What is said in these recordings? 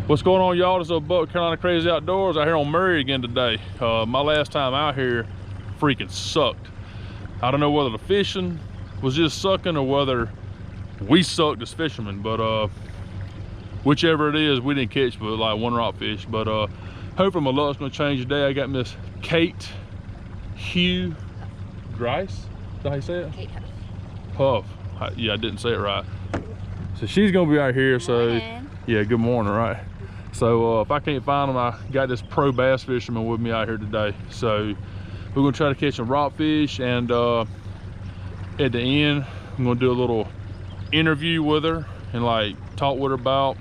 What's going on, y'all? This is Buck Carolina Crazy Outdoors out here on Murray again today. My last time out here freaking sucked. I don't know whether the fishing was just sucking or whether we sucked as fishermen, but whichever it is, we didn't catch but like one rockfish. But hopefully my luck's gonna change today. I got Miss Kate Hough Grice. Is that how you say it? Kate Hough. Yeah, I didn't say it right. So she's gonna be out here. So yeah, good morning, right? So if I can't find them, I got this pro bass fisherman with me out here today. So we're gonna try to catch some rockfish, and at the end, I'm gonna do a little interview with her and like talk with her about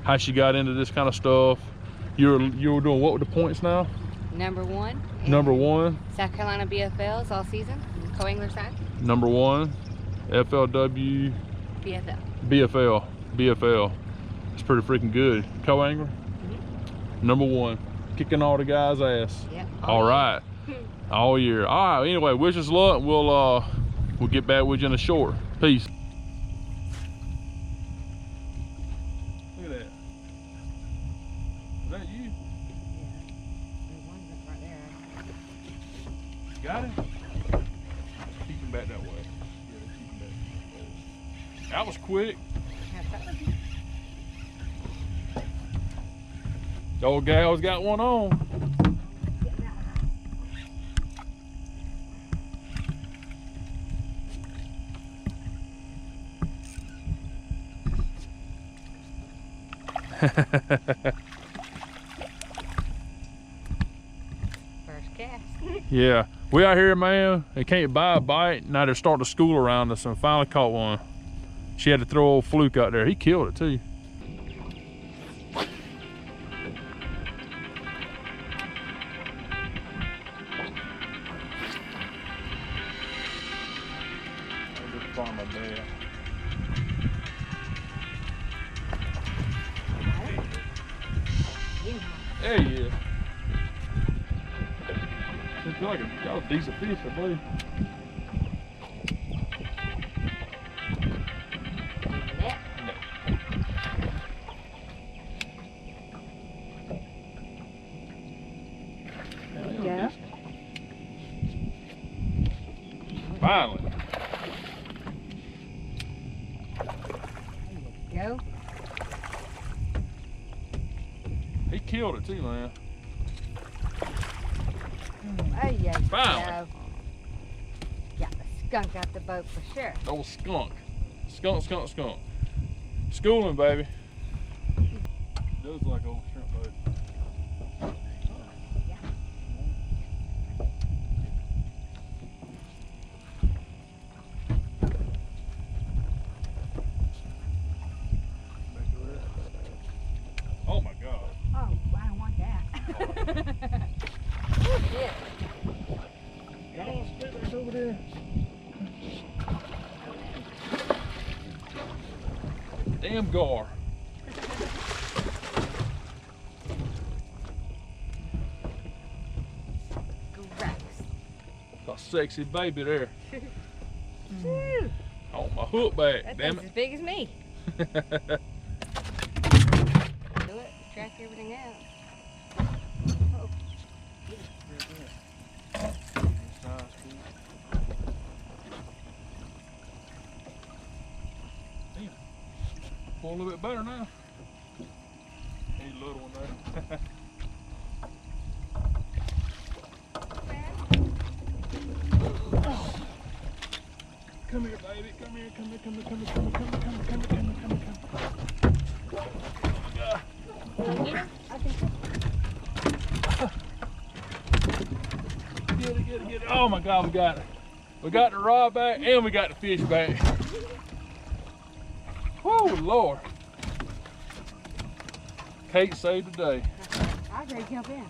how she got into this kind of stuff. You were doing what with the points now? Number one. Number one. South Carolina BFLs all season. Co-angler side. Number one. FLW. BFL. BFL. It's pretty freaking good. Co-angler. Number one. Kicking all the guys' ass. Yep. All right. All year. All right. Anyway, wish us luck. We'll get back with you in a short. Peace. Look at that. Is that you? Yeah. There's one that's right there. Got it? Keep him back that way. Yeah, keep him back. That was quick. The old gal's got one on. First cast. Yeah, we out here, man. They can't buy a bite. Now they're starting to school around us, and finally caught one. She had to throw old Fluke out there. He killed it too. There he is. Seems like got a decent fish, I believe. Yeah. Finally. Go. He killed it too, man. Oh yeah. Finally. Got the skunk out the boat for sure. Old skunk. Skunk. Schooling, baby. Does like old shrimp boat. Oh my God. Oh, I don't want that. Oh shit. Y'all spit over there. Damn gar. Gross. A sexy baby there. On my hook bag. That Damn thing's it. as big as me. Do it. Track everything out. Oh. Damn. Pull a little bit better now. Need a little one there. Come here, baby. Come here. Get it. Oh my God, we got it. We got the rod back and we got the fish back. Whoa, Lord. Kate saved the day. I was ready to jump in.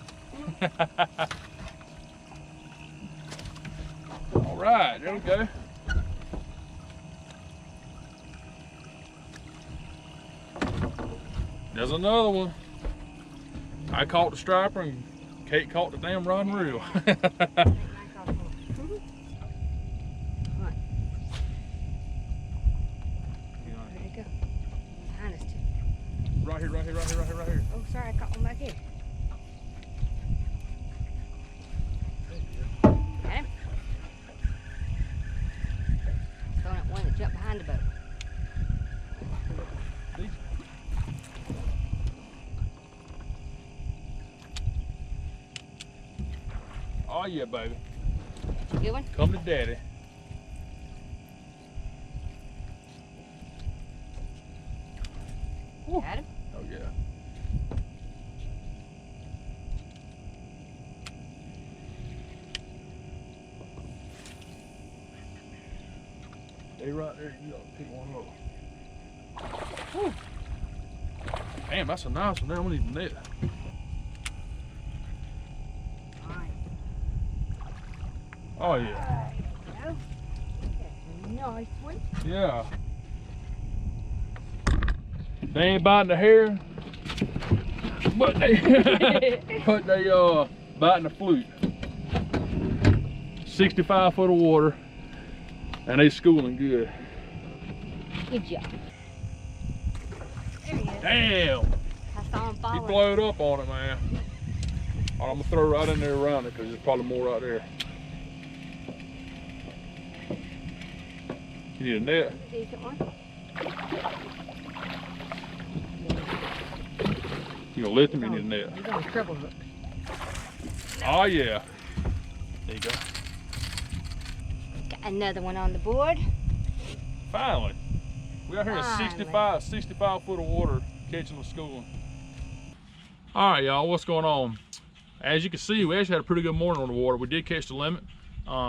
All right, there we go. There's another one. I caught the striper and Kate caught the damn rod and reel. Right here. right here, right here, right here, right here. Oh, sorry, I caught one back here. Got him. Throwing at one that jumped behind the boat. Oh yeah, baby. Good one? Come to daddy. Got him? Oh yeah. Stay right there. You gotta pick one up. Whew. Damn, that's a nice one. Now we need the net. Oh yeah. Nice one. Yeah. They ain't biting the hair, but they biting the flute. 65 foot of water, and they schooling good. Good job. There he is. Damn. I saw him He falling. blowed up on it, man. All right, I'm gonna throw right in there around it because there's probably more right there. You need a net. Decent one. You gonna lift him? You need a net. He's on a treble hook. Oh yeah. There you go. Got another one on the board. Finally. We out here at 65 foot of water catching the schooling. All right, y'all, what's going on? As you can see, we actually had a pretty good morning on the water. We did catch the limit.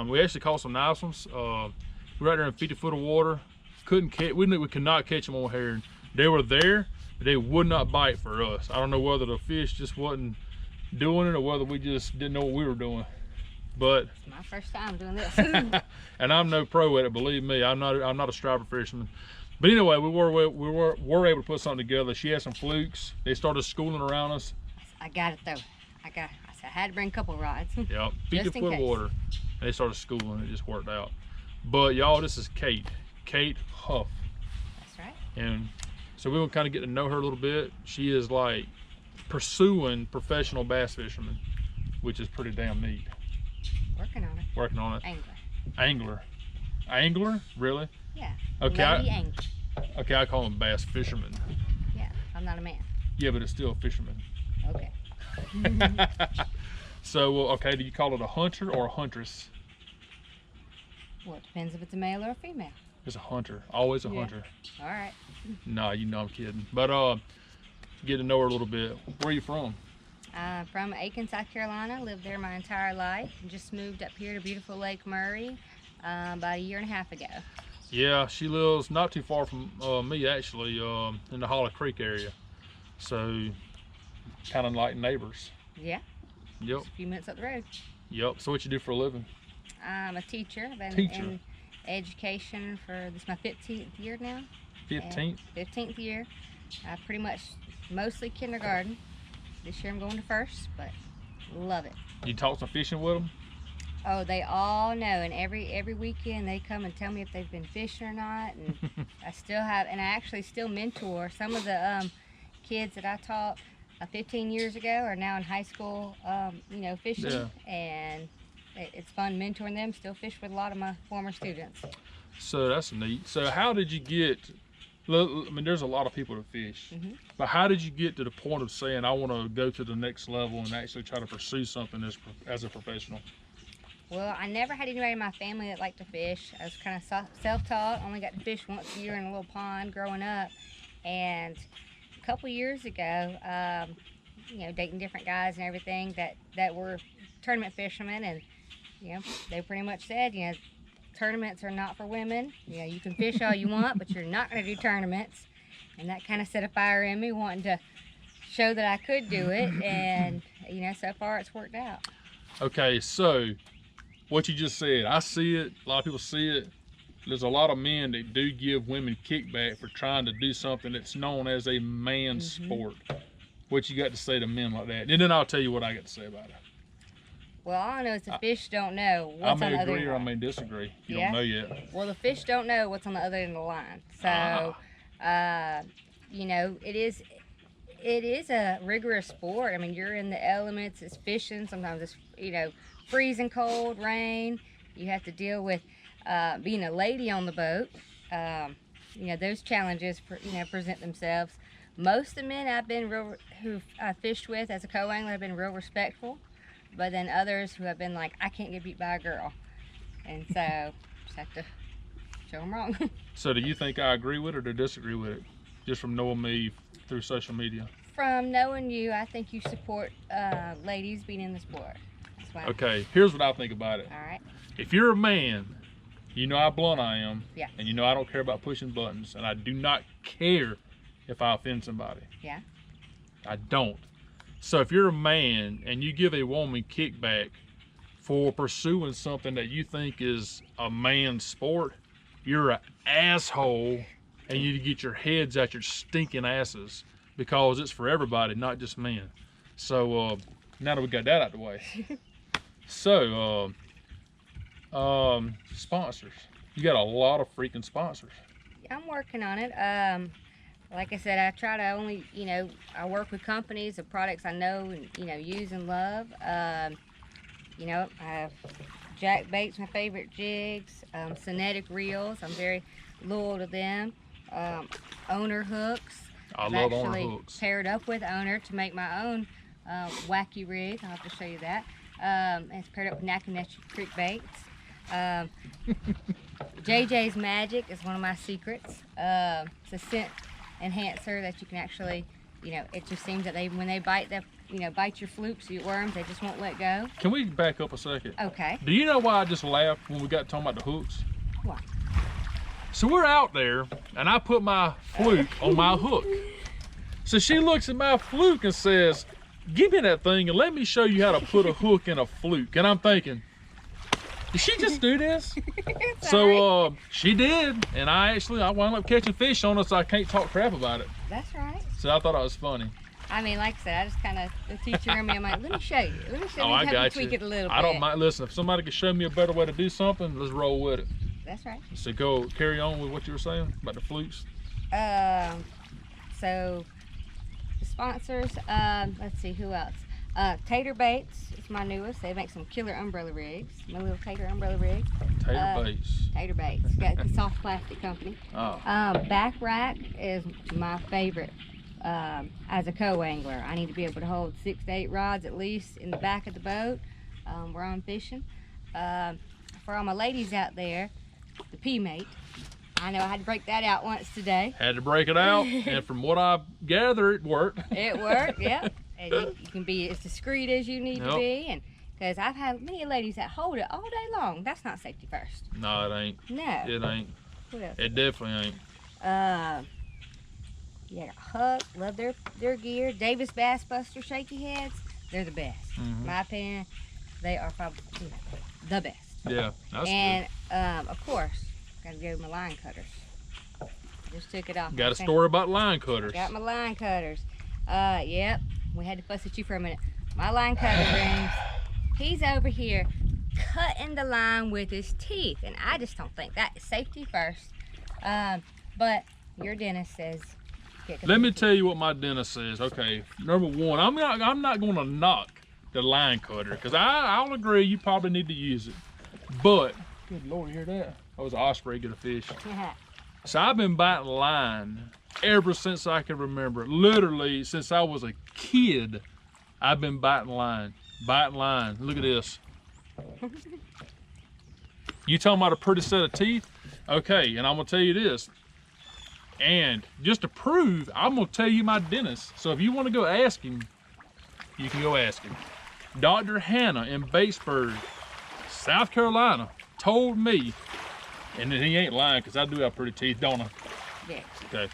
We actually caught some nice ones. We're right there in 50 foot of water. Couldn't catch, we knew we could not catch them on herring. They were there, but they would not bite for us. I don't know whether the fish just wasn't doing it or whether we just didn't know what we were doing. But It's my first time doing this. and I'm no pro at it, believe me. I'm not a striper fisherman. But anyway, we were able to put something together. She had some flukes. They started schooling around us. I got it though. I said I had to bring a couple rods. Yep, 50 Just in foot of case. water. And they started schooling. It just worked out. But y'all, this is Kate Hough. That's right. And so we will kind of get to know her a little bit. She is like pursuing professional bass fishermen, which is pretty damn neat. Working on it. Working on it. Angler. Angler? Really? Yeah. Okay. Lady angler. Okay, I call him bass fisherman. Yeah. I'm not a man. Yeah, but it's still a fisherman. Okay. So, well, okay, do you call it a hunter or a huntress? Well, it depends if it's a male or a female. It's a hunter. Always a Yeah. hunter. All right. Nah, you know I'm kidding. But get to know her a little bit. Where are you from? From Aiken, South Carolina. Lived there my entire life. And just moved up here to beautiful Lake Murray about a year and a half ago. Yeah, she lives not too far from me actually, in the Hollow Creek area. So, kind of like neighbors. Yeah. Yep. Just a few minutes up the road. Yep. So what you do for a living? I'm a teacher. I've been Teacher. in education for this is my 15th year now. 15th? 15th year. Pretty much mostly kindergarten. This year I'm going to first, but love it. You talk some fishing with them? Oh, they all know, and every weekend they come and tell me if they've been fishing or not, and I still have, and I actually still mentor some of the kids that I taught 15 years ago are now in high school, you know, fishing, Yeah. and it's fun mentoring them. Still fish with a lot of my former students. So that's neat. So how did you get, I mean, there's a lot of people that fish, but how did you get to the point of saying, I want to go to the next level and actually try to pursue something as a professional? Well, I never had anybody in my family that liked to fish. I was kind of self-taught. Only got to fish once a year in a little pond growing up. And a couple years ago, you know, dating different guys and everything that were tournament fishermen, and you know, they pretty much said, you know, tournaments are not for women. You know, you can fish all you want, but you're not going to do tournaments. And that kind of set a fire in me, wanting to show that I could do it. And you know, so far it's worked out. Okay, so what you just said, I see it, a lot of people see it. There's a lot of men that do give women kickback for trying to do something that's known as a man's sport. What you got to say to men like that? And then I'll tell you what I got to say about it. Well, all I know is the fish don't know I what's on may the other agree end or I of the may line. disagree. You Yeah? don't know yet. Well, the fish don't know what's on the other end of the line. So, you know, it is a rigorous sport. I mean, you're in the elements. It's fishing. Sometimes it's freezing cold, rain. You have to deal with being a lady on the boat. Those challenges present themselves. Most of the men who I fished with as a co-angler have been real respectful, but then others who have been like, I can't get beat by a girl, and so just have to show them wrong. So do you think I agree with it or disagree with it, just from knowing me through social media? From knowing you, I think you support ladies being in the sport. That's why. Okay, here's what I think about it. All right. If you're a man, you know how blunt I am. Yeah. And you know I don't care about pushing buttons, and I do not care if I offend somebody. Yeah. I don't. So if you're a man and you give a woman kickback for pursuing something that you think is a man's sport, you're an asshole, and you need to get your heads out your stinking asses, because it's for everybody, not just men. So now that we got that out the way, so sponsors. You got a lot of freaking sponsors. I'm working on it. Like I said, I try to only, I work with companies of products I know and, use and love. I have Jack Bait's my favorite jigs, Cinetic reels. I'm very loyal to them. Owner hooks. I love Owner hooks. Paired up with Owner to make my own wacky rig. I'll have to show you that. It's paired up with Nacogdoches Creek baits. JJ's Magic is one of my secrets. It's a scent enhancer that you can actually, it just seems that when they bite bite your flukes, your worms, they just won't let go. Can we back up a second? Okay. Do you know why I just laughed when we got talking about the hooks? Why? So we're out there, and I put my fluke on my hook. So she looks at my fluke and says, give me that thing and let me show you how to put a hook in a fluke. And I'm thinking, did she just do this? So she did, and I wound up catching fish on it, so I can't talk crap about it. That's right. So I thought it was funny. I mean, like I said, I just kind of, the teacher in me, I'm like, let me show you. Let me show you I how got to tweak it a little bit. I don't mind. Listen, if somebody can show me a better way to do something, let's roll with it. That's right. So carry on with what you were saying about the flukes. So the sponsors, let's see, who else? Tater Baits is my newest. They make some killer umbrella rigs. My little Tater umbrella rig. Tater Baits. Tater Baits. Got the soft plastic company. Oh. Back Rack is my favorite as a co-angler. I need to be able to hold 6 to 8 rods at least in the back of the boat where I'm fishing. For all my ladies out there, the P-Mate. I know I had to break that out once today. Had to break it out, and from what I gather, it worked. It worked, yeah. And you can be as discreet as you need to be, and because I've had many ladies that hold it all day long. That's not safety first. No, it ain't. No. It ain't. What else? It definitely ain't. Yeah, Huck, love their gear. Davis Bass Buster Shaky Heads, they're the best. In my opinion, they are probably the best. Yeah, that's and of course, gotta go with my line cutters. Just took it off. Got a story about line cutters. Got my line cutters. Yep. We had to fuss at you for a minute. My line cutter rings. He's over here cutting the line with his teeth, and I just don't think that is safety first. But your dentist says. Let me tell you what my dentist says. Okay, number one, I'm not going to knock the line cutter, because I'll agree you probably need to use it. But good Lord, you hear that? That was an osprey get a fish. So I've been biting line ever since I can remember. Literally since I was a kid, I've been biting line. Look at this. You talking about a pretty set of teeth? Okay, and I'm gonna tell you this. And just to prove, I'm gonna tell you my dentist. So if you want to go ask him, you can go ask him. Dr. Hannah in Batesburg, South Carolina, told me, and he ain't lying because I do have pretty teeth, don't I? Yeah. Okay.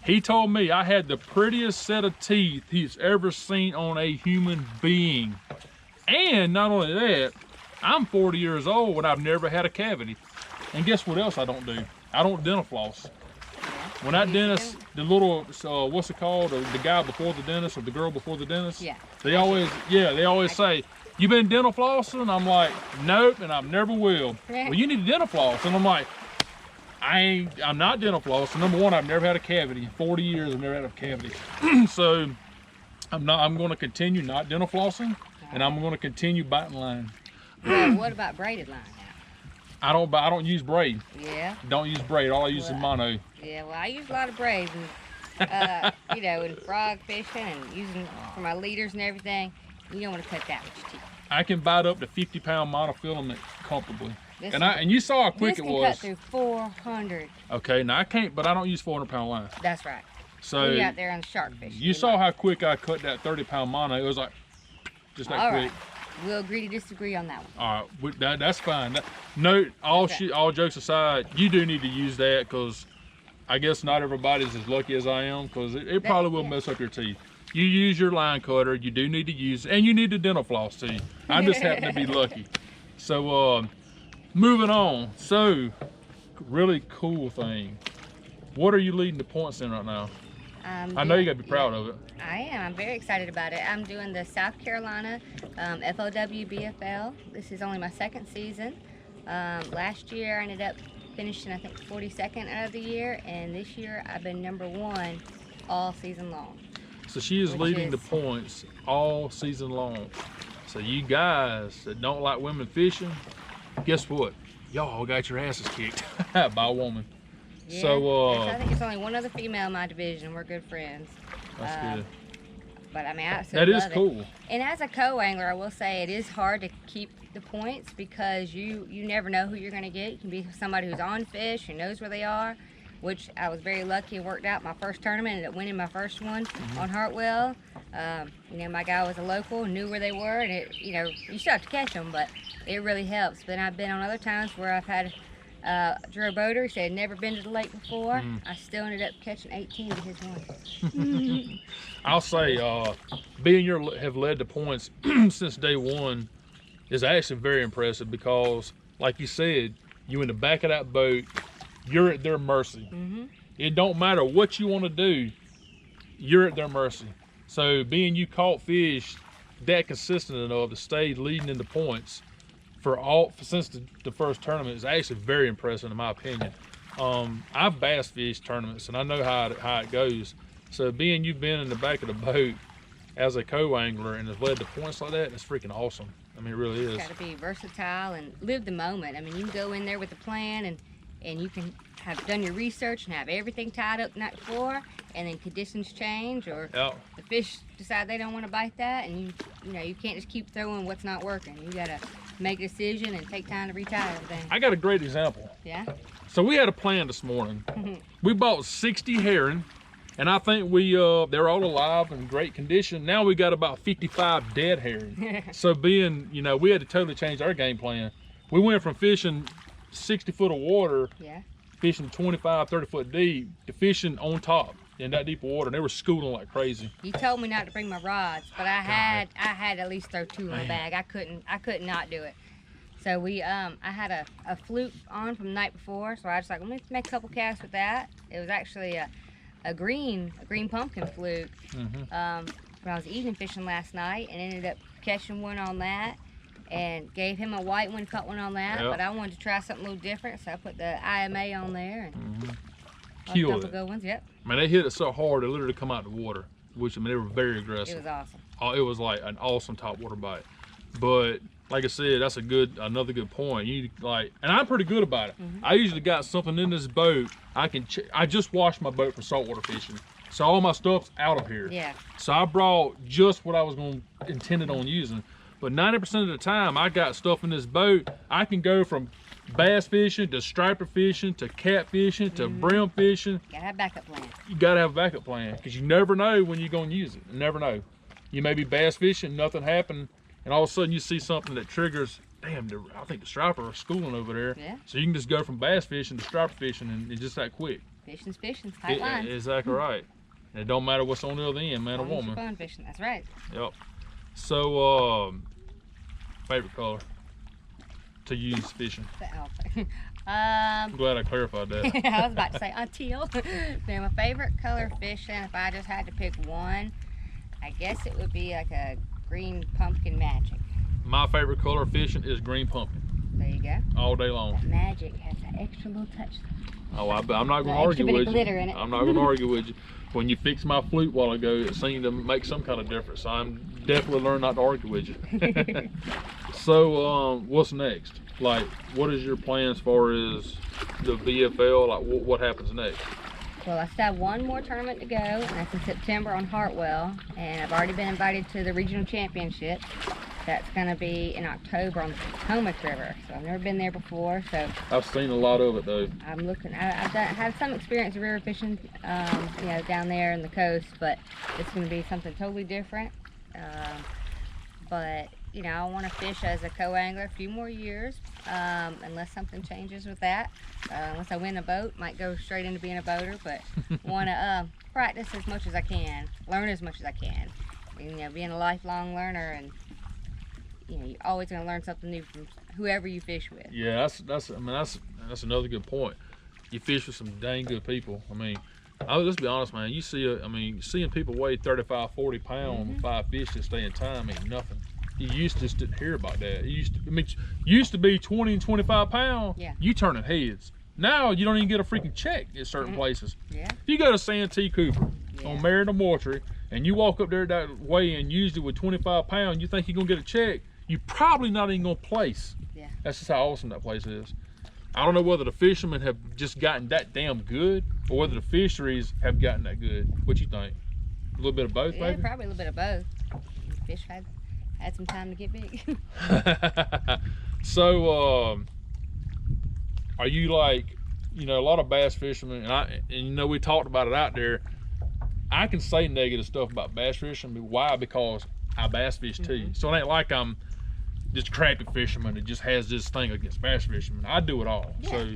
He told me I had the prettiest set of teeth he's ever seen on a human being. And not only that, I'm 40 years old and I've never had a cavity. And guess what else I don't do? I don't dental floss. When that dentist, the little, what's it called? The guy before the dentist or the girl before the dentist? Yeah. They always say, you been dental flossing? I'm like, nope, and I never will. Yeah. Well, you need dental floss. And I'm like, I'm not dental flossing. Number one, I've never had a cavity. In 40 years, I've never had a cavity. So I'm going to continue not dental flossing, and I'm going to continue biting line. Well, what about braided line now? I don't use braid. Yeah. Don't use braid. All I use is mono. Yeah, well, I use a lot of braids, and you know, in frog fishing and using for my leaders and everything. You don't want to cut that with your teeth. I can bite up to 50-pound monofilament comfortably. And you saw how quick it was. This can cut through 400. Okay, now I can't, but I don't use 400-pound line. That's right. So you're out there on the shark fishing. You saw how quick I cut that 30-pound mono. It was like just that quick. Right. We'll agree to disagree on that one. All right, that's fine. All jokes aside, you do need to use that because I guess not everybody's as lucky as I am because it probably will mess up your teeth. You use your line cutter. You do need to use, and you need the dental floss too. I just happen to be lucky. So moving on. So really cool thing. What are you leading the points in right now? I know you got to be proud of it. I am. I'm very excited about it. I'm doing the South Carolina FOWBFL. This is only my second season. Last year I ended up finishing, I think, 42nd out of the year, and this year I've been #1 all season long. So she is leading the points all season long. So you guys that don't like women fishing, guess what? Y'all got your asses kicked by a woman. Yeah, so I think it's only one other female in my division. We're good friends. That's good. But I mean, I absolutely love it. That is cool. And as a co-angler, I will say it is hard to keep the points because you never know who you're going to get. You can be somebody who's on fish, who knows where they are, which I was very lucky and worked out. My first tournament, ended up winning my first one on Hartwell. You know, my guy was a local, knew where they were, and it, you know, you still have to catch them, but it really helps. But I've been on other times where I've had Drew Boater, he said never been to the lake before. I still ended up catching 18 to his one. I'll say, have led the points since day one is actually very impressive because, like you said, you in the back of that boat, you're at their mercy. It don't matter what you want to do, you're at their mercy. So being you caught fish that consistent enough to stay leading in the points since the first tournament is actually very impressive in my opinion. I've bass fished tournaments and I know how it goes. So being you've been in the back of the boat as a co-angler and has led the points like that, that's freaking awesome. I mean, it really is. You got to be versatile and live the moment. I mean, you can go in there with a plan and you can have done your research and have everything tied up the night before, and then conditions change or the fish decide they don't want to bite that, and you know you can't just keep throwing what's not working. You got to make a decision and take time to retie everything. I got a great example. Yeah? So we had a plan this morning. We bought 60 herring, and I think they're all alive in great condition. Now we got about 55 dead herring. So being, you know, we had to totally change our game plan. We went from fishing 60 foot of water, fishing 25, 30 foot deep, to fishing on top in that deep water, and they were schooling like crazy. You told me not to bring my rods, but I had to at least throw 2 in the bag. I couldn't not do it. So I had a fluke on from the night before, so I was like, let me make a couple casts with that. It was actually a green pumpkin fluke. When I was evening fishing last night, and ended up catching one on that, and gave him a white one, caught one on that. But I wanted to try something a little different, so I put the IMA on there and killed a couple it. good ones. Yep. Man, they hit it so hard they literally come out of the water, which I mean they were very aggressive. It was awesome. It was like an awesome top water bite. But like I said, that's another good point. You and I'm pretty good about it. I usually got something in this boat. I just washed my boat for saltwater fishing, so all my stuff's out of here. Yeah. So I brought just what I was intended on using. But 90% of the time, I got stuff in this boat. I can go from bass fishing to striper fishing to cat fishing to brim fishing. Gotta have a backup plan. You gotta have a backup plan because you never know when you're gonna use it. You never know. You may be bass fishing, nothing happened, and all of a sudden you see something that triggers, damn, I think the striper are schooling over there. Yeah. So you can just go from bass fishing to striper fishing and it's just that quick. Fishing's tight lines. Exactly right. And it don't matter what's on the other end, man or woman. Fun fishing, that's right. Yep. So, favorite color to use fishing? I'm glad I clarified that. I was about to say teal. Now, my favorite color fishing, if I just had to pick one, I guess it would be like a green pumpkin magic. My favorite color fishing is green pumpkin. There you go. All day long. That magic has that extra little touch. Oh, I'm not going to Extra argue bit of with you. glitter in it. I'm not going to argue with you. When you fixed my flute while ago, it seemed to make some kind of difference. So I'm definitely learning not to argue with you. So, what's next? Like, what is your plan as far as the VFL? Like, what happens next? Well, I still have one more tournament to go, and that's in September on Hartwell. And I've already been invited to the regional championship. That's going to be in October on the Potomac River. So I've never been there before. So I've seen a lot of it though. I'm looking. I've had some experience of river fishing, you know, down there in the coast, but it's going to be something totally different. But you know, I want to fish as a co-angler a few more years, unless something changes with that. Unless I win a boat, might go straight into being a boater. But want to practice as much as I can, learn as much as I can. And, you know, being a lifelong learner, and you know, you're always going to learn something new from whoever you fish with. Yeah, that's another good point. You fish with some dang good people. I mean, let's be honest, man. You see, seeing people weigh 35, 40 pounds with 5 fish that stay in time ain't nothing. You used to just didn't hear about that. It used to be 20 and 25 pounds. Yeah. You turning heads. Now you don't even get a freaking check at certain places. Yeah. If you go to Santee Cooper on Meriden Mortuary and you walk up there that way and usually with 25 pounds, you think you're gonna get a check, you're probably not even gonna place. Yeah. That's just how awesome that place is. I don't know whether the fishermen have just gotten that damn good or whether the fisheries have gotten that good. What you think? A little bit of both, Yeah, maybe? probably a little bit of both. Fish had some time to get big. So, are you like, you know, a lot of bass fishermen, and you know, we talked about it out there. I can say negative stuff about bass fishing. Why? Because I bass fish too. So it ain't like I'm just a crappy fisherman that just has this thing against bass fishermen. I do it all. Yeah. So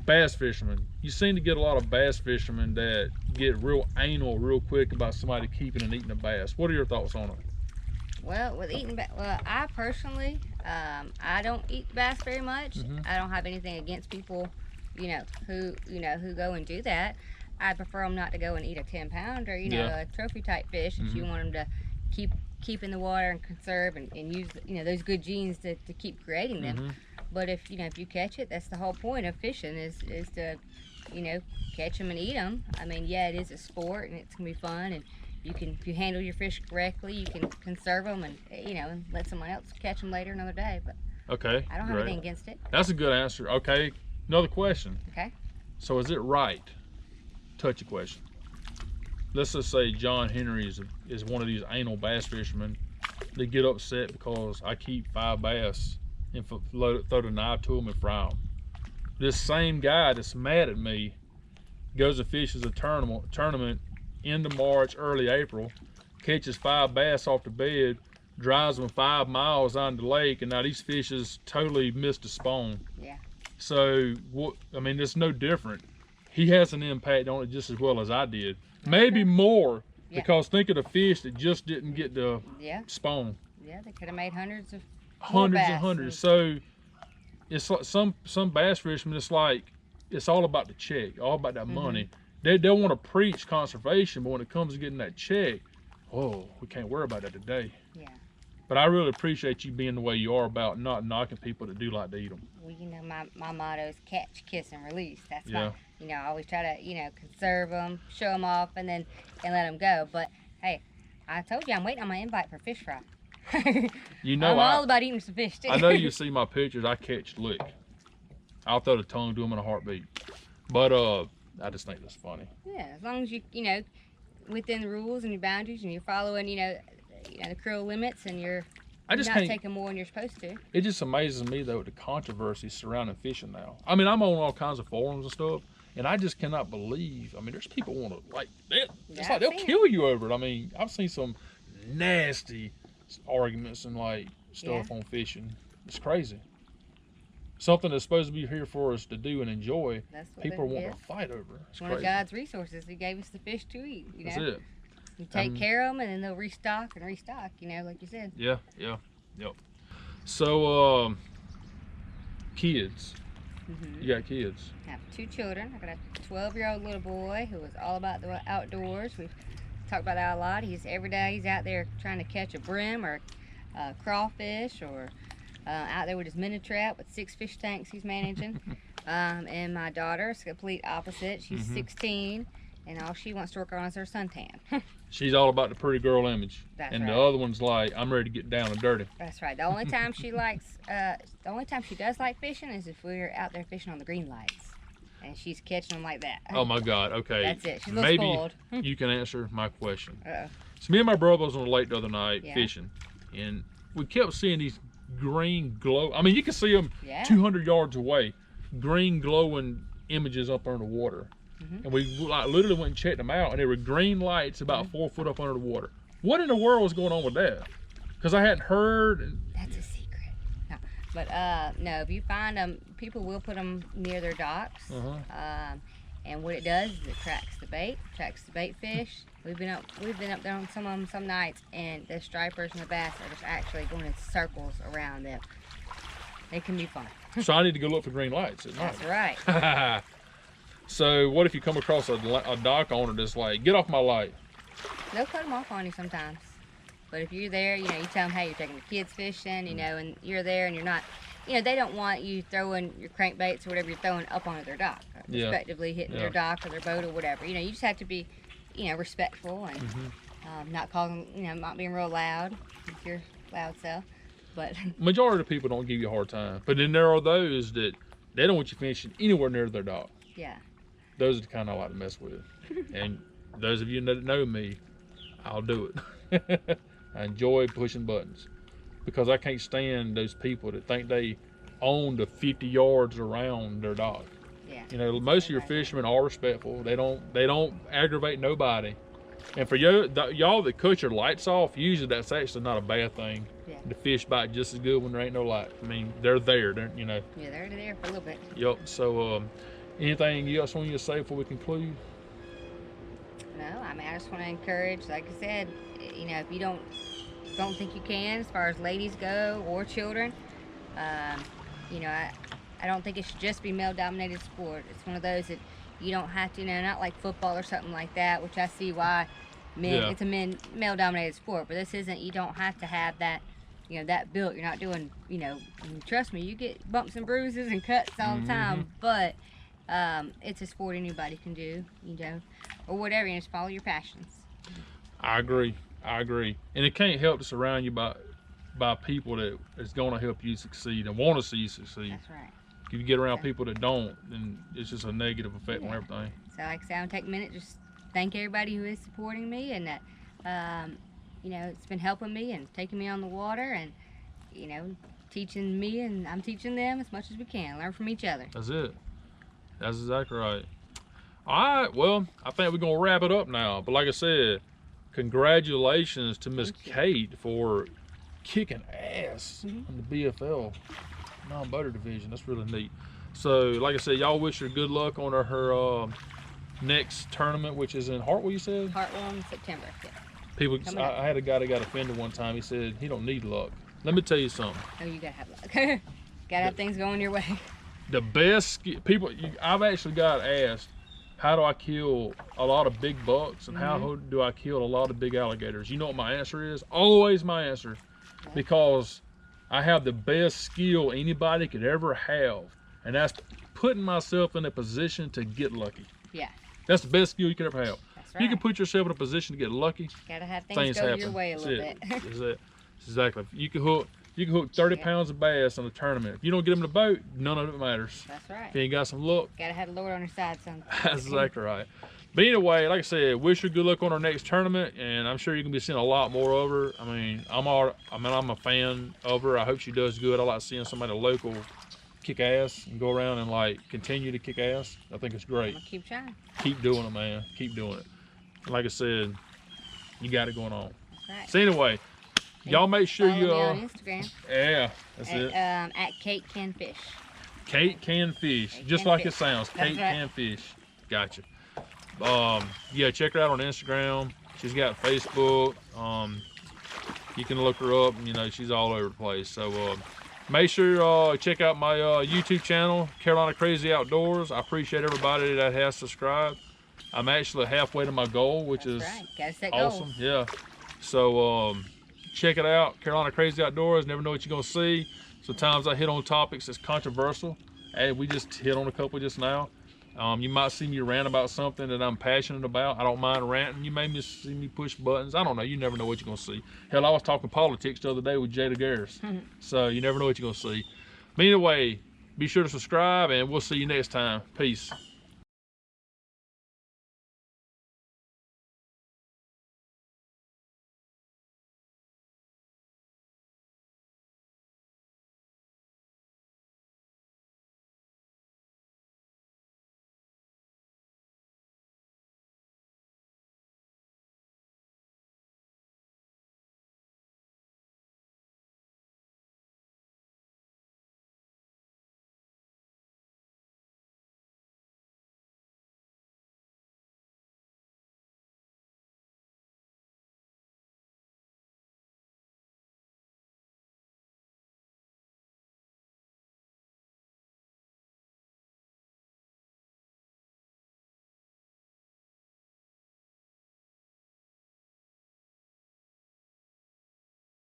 bass fishermen, you seem to get a lot of bass fishermen that get real anal real quick about somebody keeping and eating a bass. What are your thoughts on it? Well, with eating bass, well, I personally, I don't eat bass very much. I don't have anything against people, who go and do that. I prefer them not to go and eat a 10-pounder, a trophy type fish that you want them to keep in the water and conserve and use, those good genes to keep creating them. But if you catch it, that's the whole point of fishing is to, catch them and eat them. I mean, yeah, it is a sport and it's gonna be fun, and if you handle your fish correctly, you can conserve them and and let someone else catch them later another day. But okay, I don't have anything against it. That's a good answer. Okay, another question. Okay. So is it right? Touchy question. Let's just say John Henry is one of these anal bass fishermen. They get upset because I keep 5 bass and throw the knife to them and fry them. This same guy that's mad at me goes and fishes a tournament end of March, early April, catches 5 bass off the bed, drives them 5 miles on the lake, and now these fishes totally missed a spawn. Yeah. So it's no different. He has an impact on it just as well as I did. Maybe more, because think of the fish that just didn't get the spawn. Yeah, they could have made hundreds and hundreds. So it's like some bass fishermen, it's all about the check, all about that money. They want to preach conservation, but when it comes to getting that check, we can't worry about that today. Yeah. But I really appreciate you being the way you are about not knocking people that do like to eat them. Well, my motto is catch, kiss, and release. That's my, I always try to, conserve them, show them off, and let them go. But hey, I told you I'm waiting on my invite for fish fry. I'm all about eating some fish too. I know you see my pictures. I catch lick. I'll throw the tongue to them in a heartbeat. But I just think that's funny. Yeah, as long as you within the rules and your boundaries, and you're following the creel limits, and you're not taking more than you're supposed to. It just amazes me though the controversy surrounding fishing now. I mean, I'm on all kinds of forums and stuff, and I just cannot believe. I mean, there's people want to they'll kill you over it. I mean, I've seen some nasty arguments and stuff on fishing. It's crazy. Something that's supposed to be here for us to do and enjoy. People want to fight over. It's one of God's resources. He gave us the fish to eat. That's it. You take care of them, and then they'll restock and restock. Like you said. Yeah. So, kids. You got kids? I have 2 children. I got a 12-year-old little boy who is all about the outdoors. We've talked about that a lot. Every day he's out there trying to catch a brim or a crawfish, or out there with his mini trap with 6 fish tanks he's managing. And my daughter's complete opposite. She's 16, and all she wants to work on is her suntan. She's all about the pretty girl image. That's and right. the other one's like, I'm ready to get down and dirty. That's right. The only time she likes, the only time she does like fishing is if we're out there fishing on the green lights, and she's catching them like that. Oh my God. Okay. That's it. She's a little spoiled. Maybe you can answer my question. Uh-oh. So me and my brother was on the lake the other night Yeah. fishing, and we kept seeing these green glow. I mean, you can see them Yeah. 200 yards away, green glowing images up under the water. And we like literally went and checked them out, and there were green lights about 4 foot up under the water. What in the world was going on with that? Because I hadn't heard. And, That's a secret. No. But no, if you find them, people will put them near their docks. And what it does is it tracks the bait fish. We've been up there on some of them some nights, and the stripers and the bass are just actually going in circles around them. It can be fun. so I need to go look for green lights at night. That's right. So what if you come across a dock owner that's like, get off my light? They'll cut them off on you sometimes. But if you're there, you know, you tell them, hey, you're taking the kids fishing, you know, and you're there and you're not, you know, they don't want you throwing your crankbaits or whatever you're throwing up onto their dock, respectively hitting their dock or their boat or whatever. You know, you just have to be, you know, respectful and not calling, you know, not being real loud with your loud self. But majority of the people don't give you a hard time. But then there are those that they don't want you fishing anywhere near their dock. yeah. Those are the kind I like to mess with. And those of you that know me, I'll do it. I enjoy pushing buttons because I can't stand those people that think they own the 50 yards around their dock. Yeah. You know, most of your fishermen are respectful. They don't aggravate nobody. And for y'all that cut your lights off, usually that's actually not a bad thing. Yeah. The fish bite just as good when there ain't no light. I mean, they're there, you know. Yeah, they're there for a little bit. Yep. So, anything else want you to say before we conclude? No, I mean, I just want to encourage, like I said, you know, if you don't think you can, as far as ladies go or children, you know, I don't think it should just be male-dominated sport. It's one of those that you don't have to, you know, not like football or something like that, which I see why it's a male-dominated sport. But this isn't. You don't have to have that, you know, that built. You're not doing, you know, trust me, you get bumps and bruises and cuts all the time, but it's a sport anybody can do, you know, or whatever. You just follow your passions. I agree. And it can't help to surround you by people that is going to help you succeed and want to see you succeed. That's right. If you get around people that don't, then it's just a negative effect on everything. So like I said, I'll take a minute, just thank everybody who is supporting me, and that, you know, it's been helping me and taking me on the water and, you know, teaching me, and I'm teaching them as much as we can. Learn from each other. That's it. That's exactly right. All right, well, I think we're going to wrap it up now. But like I said, congratulations to Miss Kate for kicking ass in the BFL non-boater division. That's really neat. So like I said, y'all wish her good luck on her next tournament, which is in Hartwell, you said? Hartwell in September. Yeah. People, I had a guy that got offended one time. He said he don't need luck. Let me tell you something. Oh, you gotta have luck. Gotta have things going your way. The best people, I've actually got asked, how do I kill a lot of big bucks and how do I kill a lot of big alligators? You know what my answer is? Always my answer. Because I have the best skill anybody could ever have, and that's putting myself in a position to get lucky. Yeah. That's the best skill you could ever have. That's If you right. can put yourself in a position to get lucky, Gotta have things go happen. your way a little bit. That's it. Exactly. You can hook 30 pounds of bass on a tournament. If you don't get them in the boat, none of it matters. That's right. If you ain't got some luck, Gotta have the Lord on your side, son. that's exactly right. But anyway, like I said, wish her good luck on her next tournament, and I'm sure you can be seeing a lot more of her. I mean, I'm a fan of her. I hope she does good. I like seeing somebody local kick ass and go around and like continue to kick ass. I think it's great. I'm gonna keep trying. Keep doing it, man. Keep doing it. And like I said, you got it going on. That's right. So anyway, y'all make sure Follow you me on Instagram. Yeah, that's it. At Kate Can Fish. Kate Can Fish, Kate just Can like Fish. it sounds. That's Kate right. Can Fish. Gotcha. Yeah, check her out on Instagram. She's got Facebook. You can look her up. You know, she's all over the place. So make sure check out my YouTube channel, Carolina Crazy Outdoors. I appreciate everybody that has subscribed. I'm actually halfway to my goal, which is Right. Gotta set awesome. goals. Yeah. So check it out, Carolina Crazy Outdoors. Never know what you're gonna see. Sometimes I hit on topics that's controversial, Hey, we just hit on a couple just now. You might see me rant about something that I'm passionate about. I don't mind ranting. You may just see me push buttons. I don't know. You never know what you're gonna see. Hell, I was talking politics the other day with Jada Garris. So you never know what you're gonna see. But anyway, be sure to subscribe, and we'll see you next time. Peace.